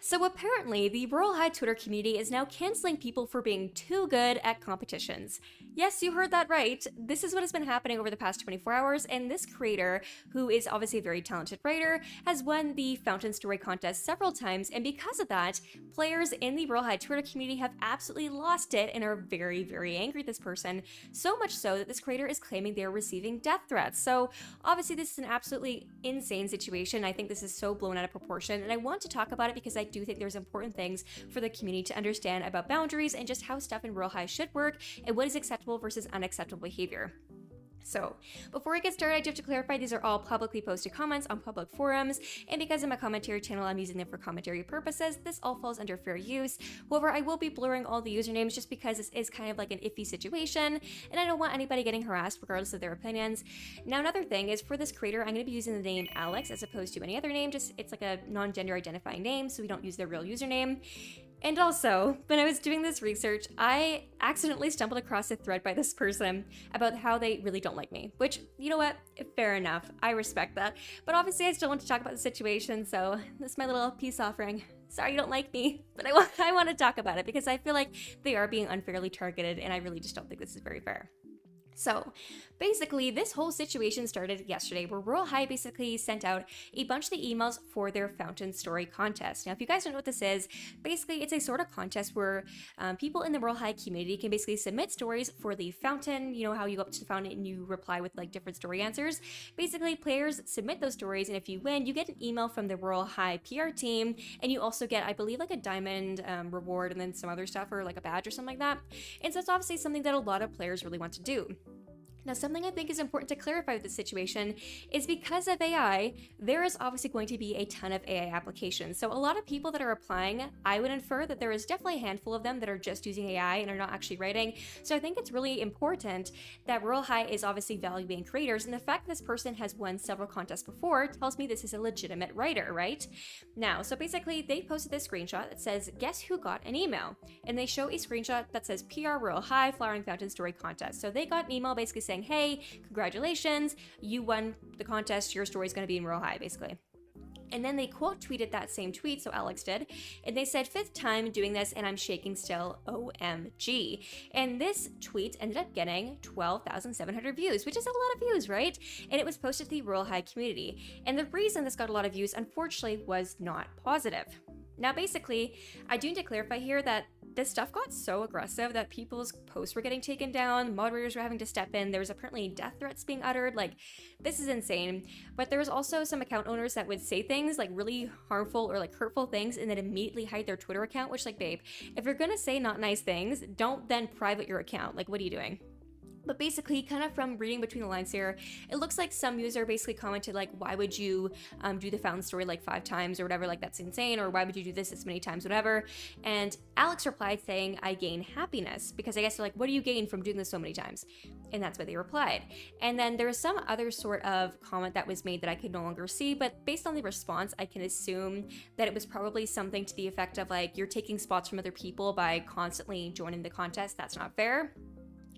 So apparently, the Rural High Twitter community is now canceling people for being too good at competitions. Yes, you heard that right. This is what has been happening over the past 24 hours, and this creator, who is obviously a very talented writer, has won the Fountain Story contest several times, and because of that, players in the Rural High Twitter community have absolutely lost it and are very, very angry at this person, so much so that this creator is claiming they are receiving death threats. So obviously, this is an absolutely insane situation. I think this is so blown out of proportion, and I want to talk about it because I do think there's important things for the community to understand about boundaries and just how stuff in Rural High should work and what is acceptable versus unacceptable behavior. So, before I get started, I do have to clarify these are all publicly posted comments on public forums, and because I'm a commentary channel, I'm using them for commentary purposes. This all falls under fair use. However, I will be blurring all the usernames just because this is kind of like an iffy situation, and I don't want anybody getting harassed regardless of their opinions. Now, another thing is for this creator, I'm going to be using the name Alex as opposed to any other name. Just it's like a non-gender identifying name, so we don't use their real username. And also, when I was doing this research, I accidentally stumbled across a thread by this person about how they really don't like me, which, you know what, fair enough, I respect that. But obviously I still want to talk about the situation, so this is my little peace offering. Sorry you don't like me, but I want to talk about it because I feel like they are being unfairly targeted, and I really just don't think this is very fair. So basically, this whole situation started yesterday where Rural High basically sent out a bunch of the emails for their Fountain Story contest. Now, if you guys don't know what this is, basically it's a sort of contest where people in the Rural High community can basically submit stories for the fountain. You know how you go up to the fountain and you reply with like different story answers? Basically, players submit those stories, and if you win, you get an email from the Rural High PR team, and you also get, I believe, like a diamond reward and then some other stuff, or like a badge or something like that. And so it's obviously something that a lot of players really want to do. Now, something I think is important to clarify with this situation is because of AI, there is obviously going to be a ton of AI applications. So a lot of people that are applying, I would infer that there is definitely a handful of them that are just using AI and are not actually writing. So I think it's really important that Rural High is obviously valuing creators, and the fact that this person has won several contests before tells me this is a legitimate writer, right? Now, so basically they posted this screenshot that says, guess who got an email? And they show a screenshot that says PR Rural High Flowering Fountain Story Contest. So they got an email basically saying, hey, congratulations, you won the contest, your story's going to be in Rural High, basically. And then they quote tweeted that same tweet, so Alex did, and they said, 5th time doing this and I'm shaking still, OMG. And this tweet ended up getting 12,700 views, which is a lot of views, right? And it was posted to the Rural High community. And the reason this got a lot of views, unfortunately, was not positive. Now, basically, I do need to clarify here that this stuff got so aggressive that people's posts were getting taken down, moderators were having to step in, there was apparently death threats being uttered, like, this is insane. But there was also some account owners that would say things like really harmful or like hurtful things and then immediately hide their Twitter account, which, like, babe, if you're gonna say not nice things, don't then private your account. Like, what are you doing? But basically, kind of from reading between the lines here, it looks like some user basically commented like, why would you do the Fountain Story like 5 times or whatever, like that's insane, or why would you do this many times, whatever. And Alex replied saying, I gain happiness, because I guess they're like, what do you gain from doing this so many times? And that's what they replied. And then there was some other sort of comment that was made that I could no longer see, but based on the response, I can assume that it was probably something to the effect of like, you're taking spots from other people by constantly joining the contest. That's not fair.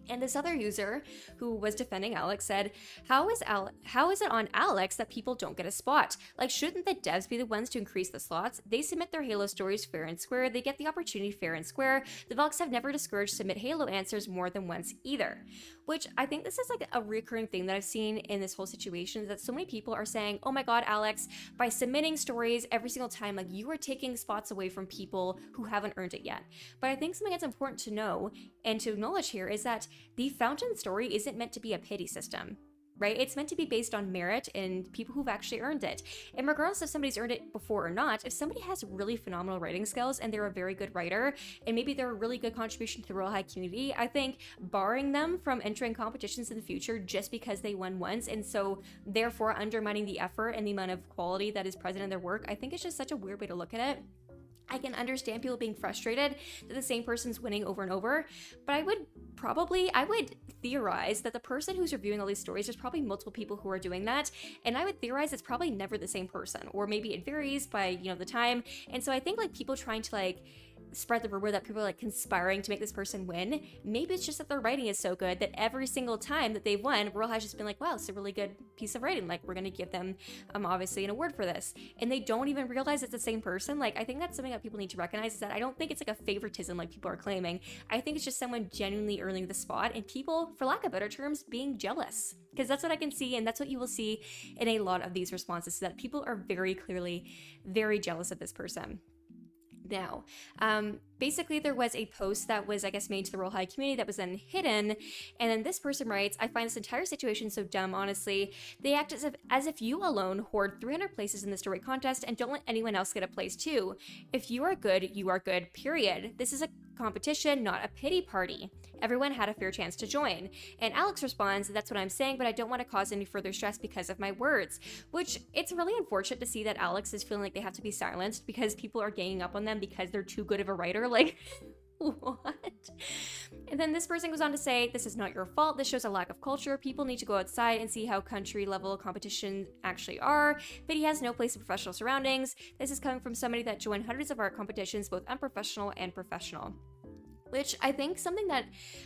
And this other user who was defending Alex said, how is it on Alex that people don't get a spot? Like, shouldn't the devs be the ones to increase the slots? They submit their Halo stories fair and square. They get the opportunity fair and square. The Valks have never discouraged submit Halo answers more than once either. Which I think this is like a recurring thing that I've seen in this whole situation, that so many people are saying, oh my god, Alex, by submitting stories every single time, like you are taking spots away from people who haven't earned it yet. But I think something that's important to know and to acknowledge here is that the Fountain Story isn't meant to be a pity system, right? It's meant to be based on merit and people who've actually earned it. And regardless if somebody's earned it before or not, if somebody has really phenomenal writing skills and they're a very good writer, and maybe they're a really good contribution to the Rural High community, I think barring them from entering competitions in the future just because they won once, and so therefore undermining the effort and the amount of quality that is present in their work, I think it's just such a weird way to look at it. I can understand people being frustrated that the same person's winning over and over, but I would theorize that the person who's reviewing all these stories, there's probably multiple people who are doing that, and I would theorize it's probably never the same person, or maybe it varies by, the time. And so I think like people trying to like spread the rumor that people are like conspiring to make this person win. Maybe it's just that their writing is so good that every single time that they've won, Royal has just been like, wow, it's a really good piece of writing. Like, we're going to give them obviously an award for this. And they don't even realize it's the same person. Like, I think that's something that people need to recognize, is that I don't think it's like a favoritism like people are claiming. I think it's just someone genuinely earning the spot and people, for lack of better terms, being jealous. Because that's what I can see, and that's what you will see in a lot of these responses, that people are very clearly very jealous of this person. Now, basically there was a post that was, I guess, made to the Royal High community that was then hidden, and then this person writes, I find this entire situation so dumb, honestly. They act as if you alone hoard 300 places in this story contest and don't let anyone else get a place too. If you are good, period. This is a competition, not a pity party. Everyone had a fair chance to join. And Alex responds, that's what I'm saying, but I don't want to cause any further stress because of my words. Which, it's really unfortunate to see that Alex is feeling like they have to be silenced because people are ganging up on them because they're too good of a writer. Like, what? And then this person goes on to say, this is not your fault. This shows a lack of culture. People need to go outside and see how country level competitions actually are. But he has no place in professional surroundings. This is coming from somebody that joined hundreds of art competitions, both unprofessional and professional. Which I think something that,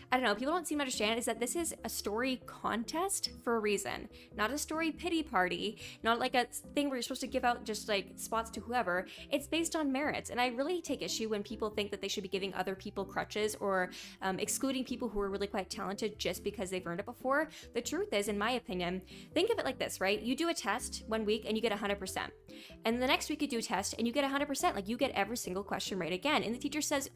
I don't know, people don't seem to understand is that this is a story contest for a reason. Not a story pity party, not like a thing where you're supposed to give out just like spots to whoever. It's based on merits. And I really take issue when people think that they should be giving other people crutches or excluding people who are really quite talented just because they've earned it before. The truth is, in my opinion, think of it like this, right? You do a test 1 week and you get 100%. And the next week you do a test and you get 100%. Like, you get every single question right again. And the teacher says,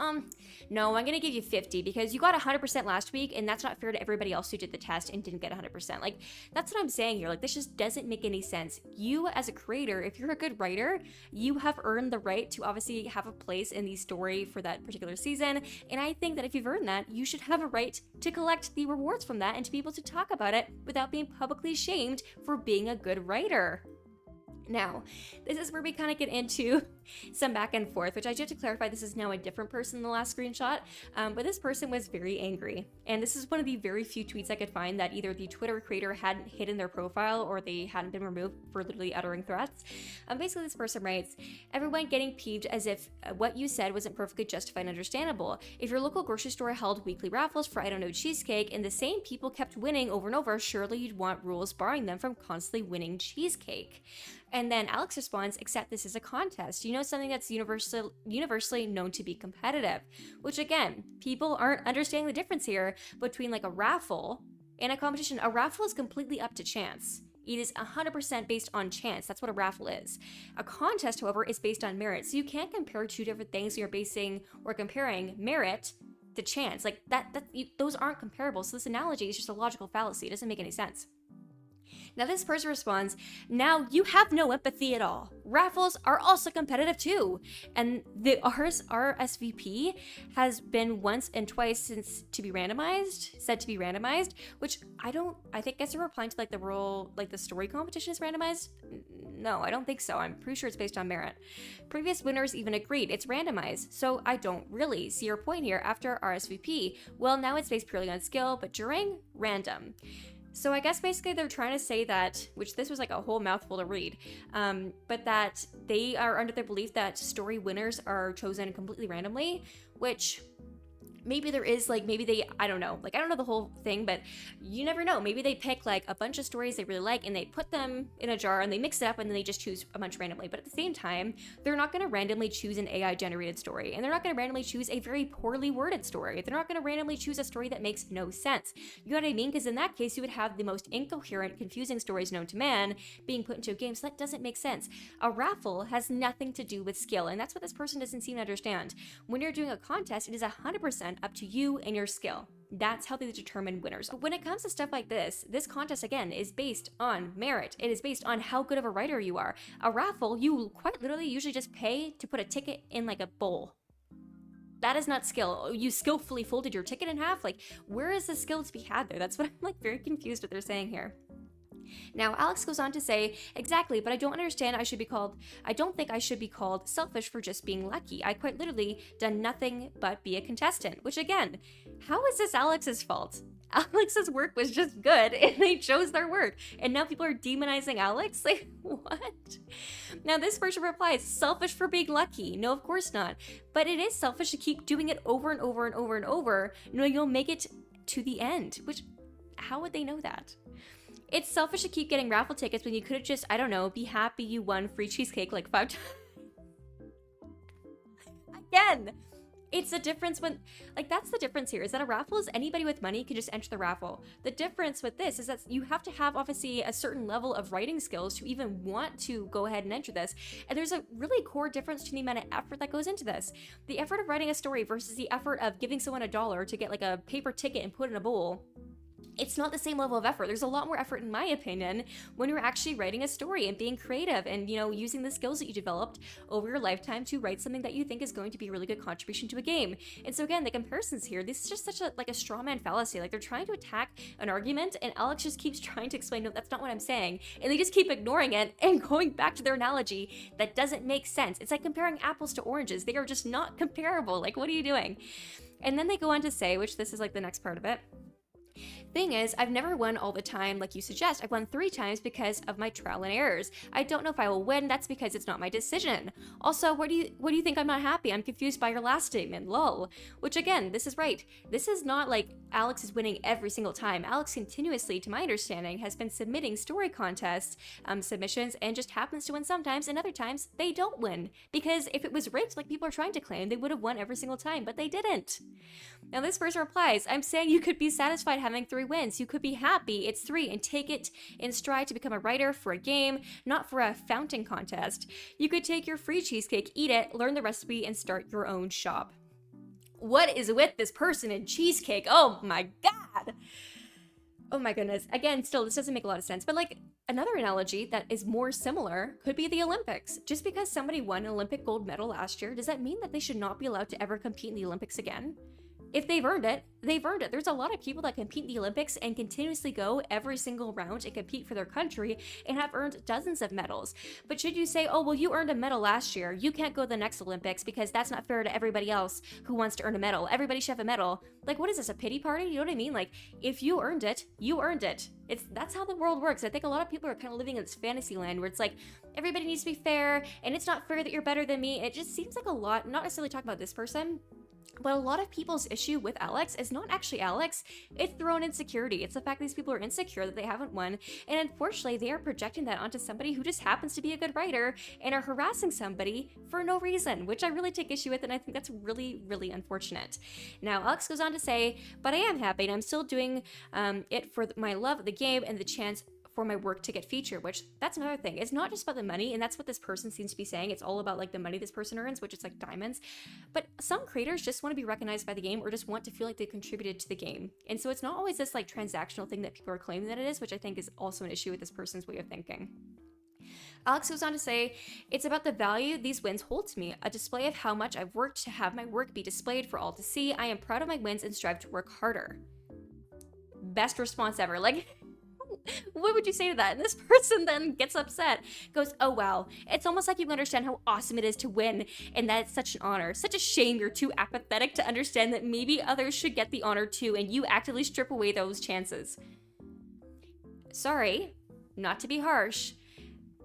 no, I'm going to give you 50 because you got 100% last week, and that's not fair to everybody else who did the test and didn't get 100%. Like, that's what I'm saying here. Like, this just doesn't make any sense. You, as a creator, if you're a good writer, you have earned the right to obviously have a place in the story for that particular season. And I think that if you've earned that, you should have a right to collect the rewards from that and to be able to talk about it without being publicly shamed for being a good writer. Now, this is where we kind of get into some back and forth, which I do have to clarify, this is now a different person in the last screenshot, but this person was very angry. And this is one of the very few tweets I could find that either the Twitter creator hadn't hidden their profile or they hadn't been removed for literally uttering threats. Basically, this person writes, everyone getting peeved as if what you said wasn't perfectly justified and understandable. If your local grocery store held weekly raffles for, I don't know, cheesecake, and the same people kept winning over and over, surely you'd want rules barring them from constantly winning cheesecake. And then Alex responds, except this is a contest. You know, something that's universally known to be competitive. Which, again, people aren't understanding the difference here between like a raffle and a competition. A raffle is completely up to chance. It is 100% based on chance. That's what a raffle is. A contest, however, is based on merit. So you can't compare two different things. You're basing or comparing merit to chance. Like those aren't comparable. So this analogy is just a logical fallacy. It doesn't make any sense. Now this person responds, now you have no empathy at all. Raffles are also competitive too. And the RSVP has been once and twice said to be randomized, which I think guess they're replying to like the role, like the story competition is randomized. No, I don't think so. I'm pretty sure it's based on merit. Previous winners even agreed it's randomized. So I don't really see your point here after RSVP. Well, now it's based purely on skill, but during random. So I guess basically they're trying to say that, which this was like a whole mouthful to read, but that they are under the belief that story winners are chosen completely randomly, which maybe there is like, maybe they, I don't know the whole thing, but you never know. Maybe they pick like a bunch of stories they really like and they put them in a jar and they mix it up and then they just choose a bunch randomly. But at the same time, they're not going to randomly choose an AI generated story, and they're not going to randomly choose a very poorly worded story. They're not going to randomly choose a story that makes no sense. You know what I mean? Because in that case, you would have the most incoherent, confusing stories known to man being put into a game. So that doesn't make sense. A raffle has nothing to do with skill, and that's what this person doesn't seem to understand. When you're doing a contest, it is 100% up to you and your skill. That's how they determine winners. But when it comes to stuff like this contest, again, is based on merit. It is based on how good of a writer you are. A raffle, you quite literally usually just pay to put a ticket in like a bowl. That is not skill. You skillfully folded your ticket in half. Like, where is the skill to be had there? That's what I'm like very confused what they're saying here. Now, Alex goes on to say, exactly, but I don't think I should be called selfish for just being lucky. I quite literally done nothing but be a contestant, which again, how is this Alex's fault? Alex's work was just good and they chose their work. And now people are demonizing Alex? Like, what? Now this person replies, selfish for being lucky. No, of course not. But it is selfish to keep doing it over and over and over and over. No, you'll make it to the end. Which, how would they know that? It's selfish to keep getting raffle tickets when you could have just, I don't know, be happy you won free cheesecake like 5 times. Again, it's a difference when, like, that's the difference here, is that a raffle is anybody with money can just enter the raffle. The difference with this is that you have to have, obviously, a certain level of writing skills to even want to go ahead and enter this. And there's a really core difference to the amount of effort that goes into this. The effort of writing a story versus the effort of giving someone $1 to get, like, a paper ticket and put in a bowl. It's not the same level of effort. There's a lot more effort, in my opinion, when you're actually writing a story and being creative and, you know, using the skills that you developed over your lifetime to write something that you think is going to be a really good contribution to a game. And so again, the comparisons here, this is just such a, like, a straw man fallacy. Like, they're trying to attack an argument and Alex just keeps trying to explain, no, that's not what I'm saying. And they just keep ignoring it and going back to their analogy that doesn't make sense. It's like comparing apples to oranges. They are just not comparable. Like, what are you doing? And then they go on to say, which this is like the next part of it, thing is, I've never won all the time like you suggest. I've won 3 times because of my trial and errors. I don't know if I will win. That's because it's not my decision. Also, what do you think I'm not happy? I'm confused by your last statement, lol. Which again, this is right. This is not like Alex is winning every single time. Alex continuously, to my understanding, has been submitting story contest submissions and just happens to win sometimes, and other times they don't win. Because if it was rigged like people are trying to claim, they would have won every single time, but they didn't. Now this person replies, I'm saying you could be satisfied having 3 wins. You could be happy it's 3 and take it in stride to become a writer for a game, not for a fountain contest. You could take your free cheesecake, eat it, learn the recipe, and start your own shop. What is with this person and cheesecake? Oh my god! Oh my goodness. Again, still, this doesn't make a lot of sense, but like, another analogy that is more similar could be the Olympics. Just because somebody won an Olympic gold medal last year, does that mean that they should not be allowed to ever compete in the Olympics again? If they've earned it, they've earned it. There's a lot of people that compete in the Olympics and continuously go every single round and compete for their country and have earned dozens of medals. But should you say, oh, well, you earned a medal last year, you can't go to the next Olympics because that's not fair to everybody else who wants to earn a medal. Everybody should have a medal. Like, what is this, a pity party? You know what I mean? Like, if you earned it, you earned it. That's how the world works. I think a lot of people are kind of living in this fantasy land where it's like, everybody needs to be fair, and it's not fair that you're better than me. It just seems like a lot, not necessarily talking about this person, but a lot of people's issue with Alex is not actually Alex, it's their own insecurity. It's the fact that these people are insecure that they haven't won, and unfortunately they are projecting that onto somebody who just happens to be a good writer and are harassing somebody for no reason, which I really take issue with, and I think that's really, really unfortunate. Now, Alex goes on to say, but I am happy and I'm still doing it for my love of the game and the chance for my work to get featured, which that's another thing. It's not just about the money, and that's what this person seems to be saying. It's all about like the money this person earns, which is like diamonds. But some creators just want to be recognized by the game or just want to feel like they contributed to the game. And so it's not always this like transactional thing that people are claiming that it is, which I think is also an issue with this person's way of thinking. Alex goes on to say, it's about the value these wins hold to me, a display of how much I've worked to have my work be displayed for all to see. I am proud of my wins and strive to work harder. Best response ever. Like, what would you say to that? And this person then gets upset, goes, oh wow, it's almost like you understand how awesome it is to win and that it's such an honor. Such a shame you're too apathetic to understand that maybe others should get the honor too and you actively strip away those chances. Sorry, not to be harsh,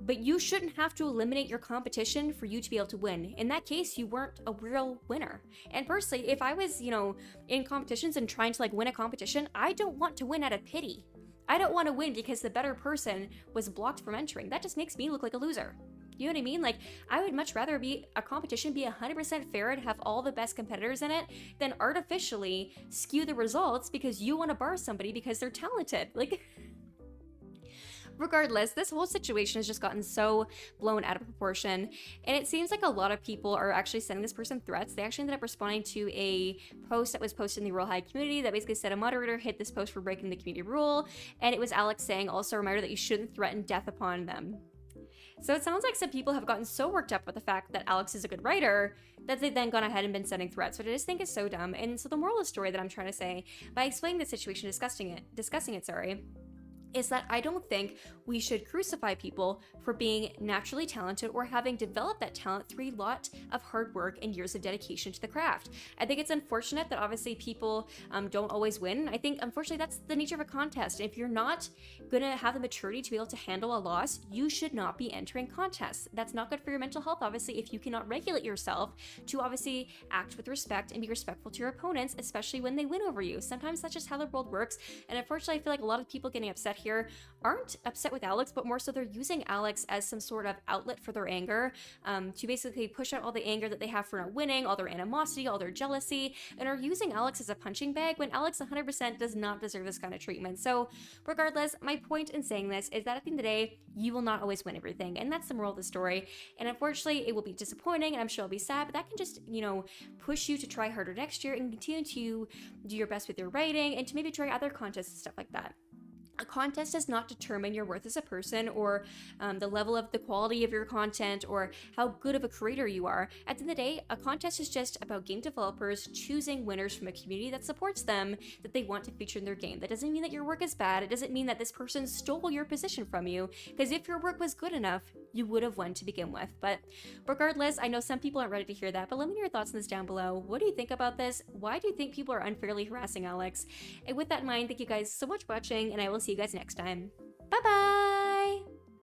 but you shouldn't have to eliminate your competition for you to be able to win. In that case, you weren't a real winner. And personally, if I was, in competitions and trying to like win a competition, I don't want to win out of pity. I don't want to win because the better person was blocked from entering. That just makes me look like a loser. You know what I mean? Like, I would much rather be a competition be 100% fair and have all the best competitors in it than artificially skew the results because you want to bar somebody because they're talented. Like, regardless, this whole situation has just gotten so blown out of proportion, and it seems like a lot of people are actually sending this person threats. They actually ended up responding to a post that was posted in the Royal High community that basically said a moderator hit this post for breaking the community rule, and it was Alex saying, also a reminder that you shouldn't threaten death upon them. So it sounds like some people have gotten so worked up with the fact that Alex is a good writer that they've then gone ahead and been sending threats, which I just think is so dumb. And so the moral of the story that I'm trying to say, by explaining the situation, discussing it, is that I don't think we should crucify people for being naturally talented or having developed that talent through a lot of hard work and years of dedication to the craft. I think it's unfortunate that obviously people don't always win. I think unfortunately that's the nature of a contest. If you're not gonna have the maturity to be able to handle a loss, you should not be entering contests. That's not good for your mental health, obviously, if you cannot regulate yourself to obviously act with respect and be respectful to your opponents, especially when they win over you. Sometimes that's just how the world works, and unfortunately I feel like a lot of people getting upset here aren't upset with Alex, but more so they're using Alex as some sort of outlet for their anger, to basically push out all the anger that they have for not winning, all their animosity, all their jealousy, and are using Alex as a punching bag when Alex 100% does not deserve this kind of treatment. So regardless, my point in saying this is that at the end of the day, you will not always win everything, and that's the moral of the story. And unfortunately, it will be disappointing, and I'm sure it'll be sad, but that can just, push you to try harder next year and continue to do your best with your writing and to maybe try other contests and stuff like that. A contest does not determine your worth as a person or the level of the quality of your content or how good of a creator you are. At the end of the day, a contest is just about game developers choosing winners from a community that supports them, that they want to feature in their game. That doesn't mean that your work is bad. It doesn't mean that this person stole your position from you, because if your work was good enough, you would have won to begin with. But regardless, I know some people aren't ready to hear that, but let me know your thoughts on this down below. What do you think about this? Why do you think people are unfairly harassing Alex? And with that in mind, thank you guys so much for watching, and I will see you guys next time. Bye bye!